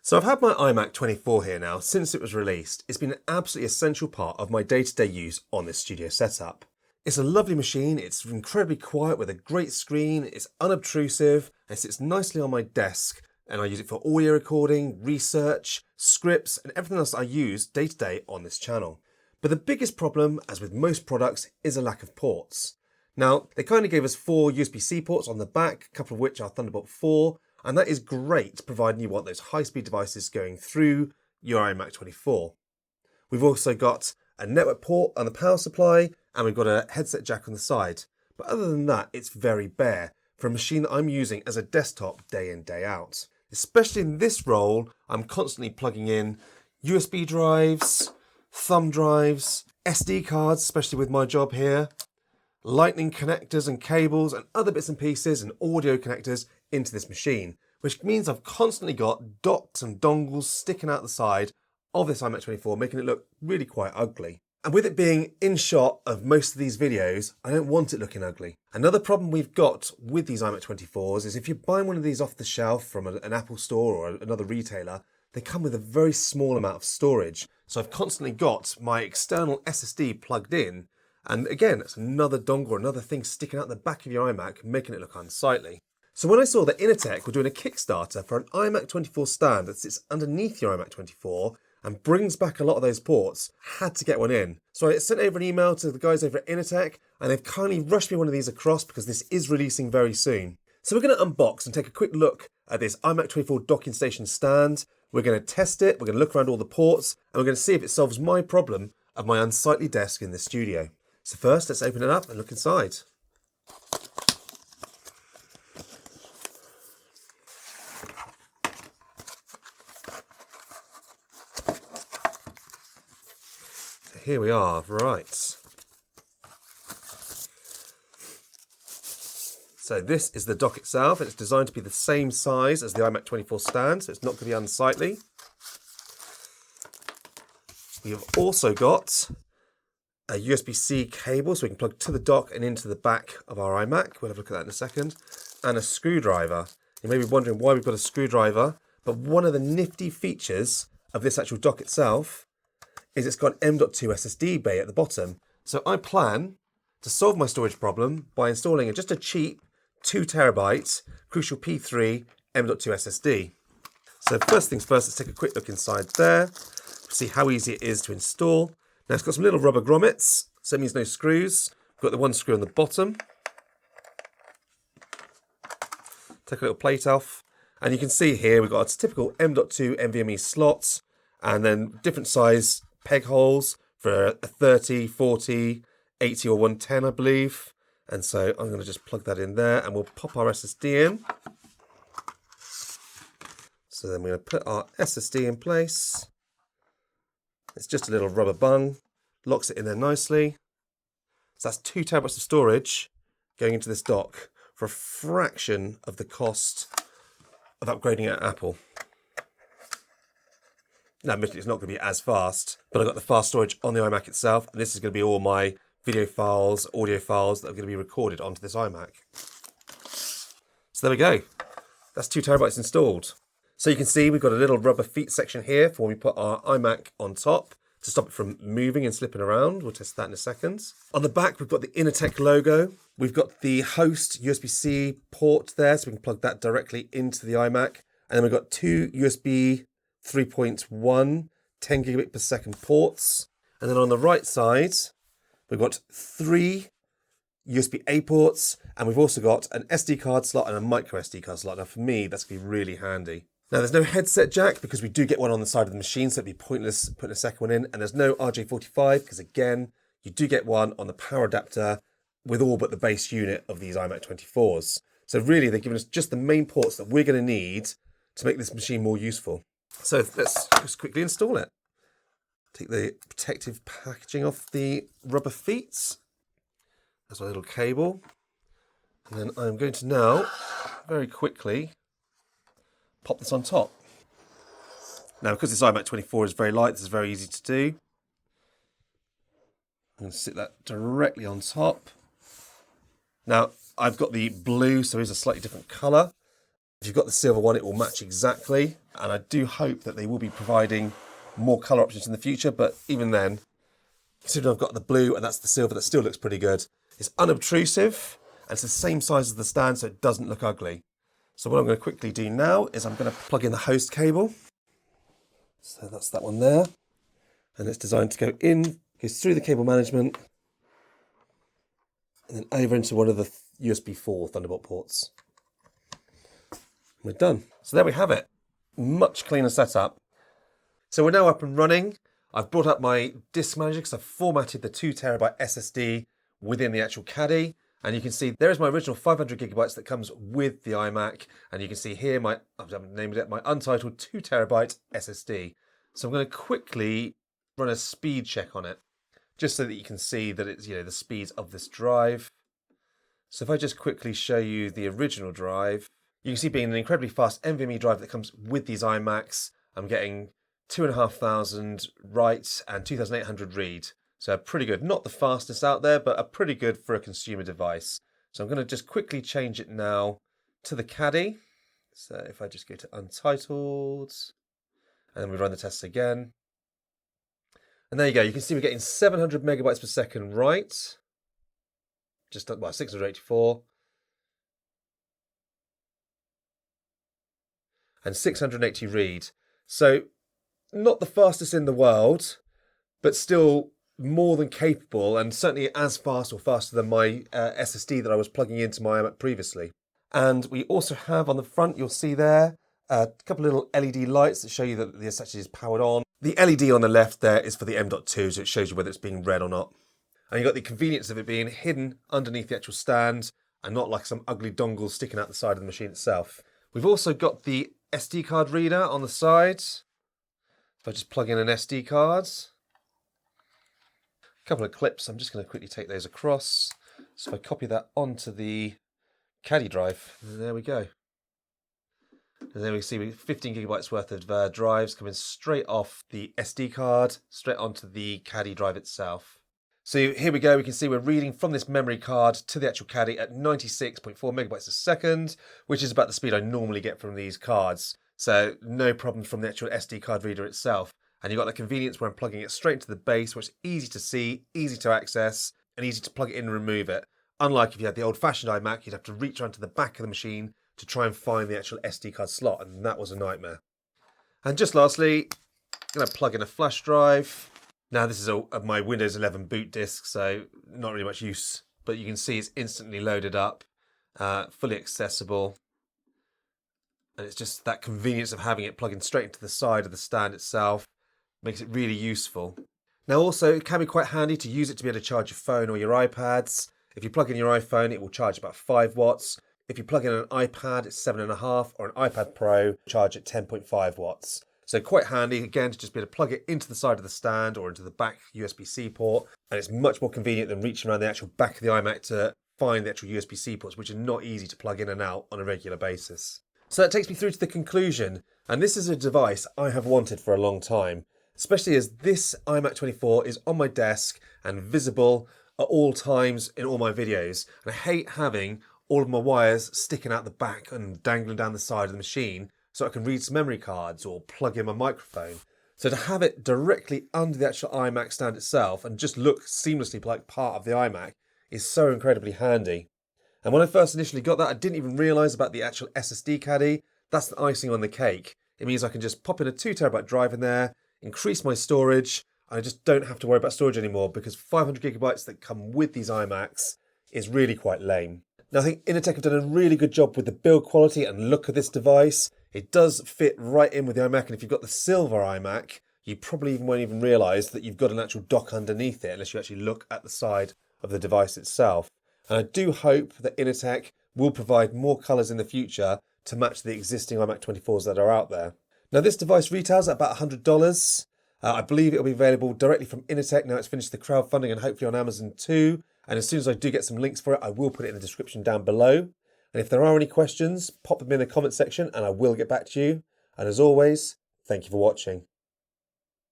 So I've had my iMac 24 here now since it was released. It's been an absolutely essential part of my day-to-day use on this studio setup. It's a lovely machine, it's incredibly quiet with a great screen, it's unobtrusive, and it sits nicely on my desk, and I use it for audio recording, research, scripts, and everything else I use day-to-day on this channel. But the biggest problem, as with most products, is a lack of ports. Now, they kindly gave us 4 USB-C ports on the back, a couple of which are Thunderbolt 4, and that is great, providing you want those high-speed devices going through your iMac 24. We've also got a network port on the power supply, and we've got a headset jack on the side. But other than that, it's very bare for a machine that I'm using as a desktop day in, day out. Especially in this role, I'm constantly plugging in USB drives, thumb drives, SD cards, especially with my job here, lightning connectors and cables and other bits and pieces and audio connectors into this machine, which means I've constantly got docks and dongles sticking out the side of this iMac 24, making it look really quite ugly. And with it being in shot of most of these videos, I don't want it looking ugly. Another problem we've got with these iMac 24s is if you're buying one of these off the shelf from an Apple store or another retailer, they come with a very small amount of storage. So I've constantly got my external SSD plugged in, and again, it's another dongle or another thing sticking out the back of your iMac, making it look unsightly. So when I saw that Inateck were doing a Kickstarter for an iMac 24 stand that sits underneath your iMac 24 and brings back a lot of those ports, I had to get one in. So I sent over an email to the guys over at Inateck, and they've kindly rushed me one of these across because this is releasing very soon. So we're going to unbox and take a quick look at this iMac 24 docking station stand. We're going to test it, we're going to look around all the ports, and we're going to see if it solves my problem of my unsightly desk in the studio. So first, let's open it up and look inside. Here we are, right. So this is the dock itself, and it's designed to be the same size as the iMac 24 stand, so it's not going to be unsightly. We've also got a USB-C cable, so we can plug to the dock and into the back of our iMac. We'll have a look at that in a second. And a screwdriver. You may be wondering why we've got a screwdriver, but one of the nifty features of this actual dock itself is it's got an M.2 SSD bay at the bottom. So I plan to solve my storage problem by installing just a cheap 2TB Crucial P3 M.2 SSD. So first things first, let's take a quick look inside there, see how easy it is to install. Now it's got some little rubber grommets, so it means no screws. We've got the one screw on the bottom. Take a little plate off, and you can see here we've got a typical M.2 NVMe slots, and then different size peg holes for a 30, 40, 80 or 110, I believe. And so I'm going to just plug that in there, and we'll pop our SSD in. So then we're going to put our SSD in place. It's just a little rubber bung, locks it in there nicely. So that's 2TB of storage going into this dock for a fraction of the cost of upgrading at Apple. Now, admittedly, it's not going to be as fast, but I've got the fast storage on the iMac itself, and this is going to be all my video files, audio files that are going to be recorded onto this iMac. So there we go. That's 2TB installed. So you can see we've got a little rubber feet section here for when we put our iMac on top to stop it from moving and slipping around. We'll test that in a second. On the back, we've got the Inateck logo. We've got the host USB-C port there, so we can plug that directly into the iMac. And then we've got 2 USB 3.1 10 gigabit per second ports. And then on the right side, we've got 3 USB-A ports, and we've also got an SD card slot and a micro SD card slot. Now for me, that's going to be really handy. Now there's no headset jack because we do get one on the side of the machine, so it'd be pointless putting a second one in. And there's no RJ45 because again, you do get one on the power adapter with all but the base unit of these iMac 24s. So really, they're giving us just the main ports that we're going to need to make this machine more useful. So let's just quickly install it. Take the protective packaging off the rubber feet. There's my little cable. And then I'm going to now, very quickly, pop this on top. Now, because this iMac 24 is very light, this is very easy to do. I'm going to sit that directly on top. Now, I've got the blue, so it's a slightly different colour. If you've got the silver one, it will match exactly. And I do hope that they will be providing more colour options in the future, but even then, considering I've got the blue and that's the silver, that still looks pretty good. It's unobtrusive, and it's the same size as the stand, so it doesn't look ugly. So what I'm going to quickly do now is I'm going to plug in the host cable. So that's that one there. And it's designed to go in, goes through the cable management, and then over into one of the USB 4 Thunderbolt ports. We're done. So there we have it. Much cleaner setup. So we're now up and running. I've brought up my disk manager because I've formatted the 2TB SSD within the actual caddy. And you can see there is my original 500 gigabytes that comes with the iMac. And you can see here I've named it my untitled 2TB SSD. So I'm going to quickly run a speed check on it, just so that you can see that it's, the speeds of this drive. So if I just quickly show you the original drive, you can see being an incredibly fast NVMe drive that comes with these iMacs, I'm getting 2,500 write and 2,800 read. So pretty good. Not the fastest out there, but a pretty good for a consumer device. So I'm going to just quickly change it now to the caddy. So if I just go to untitled, and then we run the tests again. And there you go. You can see we're getting 700 megabytes per second write. Just, 684. And 680 read. So not the fastest in the world, but still more than capable, and certainly as fast or faster than my SSD that I was plugging into my iMac previously. And we also have on the front, you'll see there, a couple of little LED lights that show you that the SSD is powered on. The LED on the left there is for the M.2, so it shows you whether it's being read or not. And you've got the convenience of it being hidden underneath the actual stand and not like some ugly dongle sticking out the side of the machine itself. We've also got the SD card reader on the side. If I just plug in an SD card. A couple of clips, I'm just going to quickly take those across. So if I copy that onto the caddy drive, there we go. And then we see 15 gigabytes worth of drives coming straight off the SD card, straight onto the caddy drive itself. So here we go, we can see we're reading from this memory card to the actual caddy at 96.4 megabytes a second, which is about the speed I normally get from these cards. So no problems from the actual SD card reader itself. And you've got the convenience where I'm plugging it straight into the base, which is easy to see, easy to access, and easy to plug it in and remove it. Unlike if you had the old-fashioned iMac, you'd have to reach around to the back of the machine to try and find the actual SD card slot, and that was a nightmare. And just lastly, I'm going to plug in a flash drive. Now this is my Windows 11 boot disk, so not really much use, but you can see it's instantly loaded up, fully accessible. And it's just that convenience of having it plugging straight into the side of the stand itself makes it really useful. Now also, it can be quite handy to use it to be able to charge your phone or your iPads. If you plug in your iPhone, it will charge about 5 watts. If you plug in an iPad, it's 7.5, or an iPad Pro, charge at 10.5 watts. So quite handy, again, to just be able to plug it into the side of the stand or into the back USB-C port. And it's much more convenient than reaching around the actual back of the iMac to find the actual USB-C ports, which are not easy to plug in and out on a regular basis. So that takes me through to the conclusion. And this is a device I have wanted for a long time, especially as this iMac 24 is on my desk and visible at all times in all my videos. And I hate having all of my wires sticking out the back and dangling down the side of the machine so I can read some memory cards or plug in my microphone. So to have it directly under the actual iMac stand itself and just look seamlessly like part of the iMac is so incredibly handy. And when I first initially got that, I didn't even realise about the actual SSD caddy. That's the icing on the cake. It means I can just pop in a 2TB drive in there, increase my storage, and I just don't have to worry about storage anymore because 500 gigabytes that come with these iMacs is really quite lame. Now I think Inateck have done a really good job with the build quality and look of this device. It does fit right in with the iMac, and if you've got the silver iMac, you probably won't even realise that you've got an actual dock underneath it unless you actually look at the side of the device itself. And I do hope that Inateck will provide more colours in the future to match the existing iMac 24s that are out there. Now this device retails at about $100. I believe it will be available directly from Inateck now it's finished the crowdfunding and hopefully on Amazon too. And as soon as I do get some links for it, I will put it in the description down below. And if there are any questions, pop them in the comment section and I will get back to you. And as always, thank you for watching.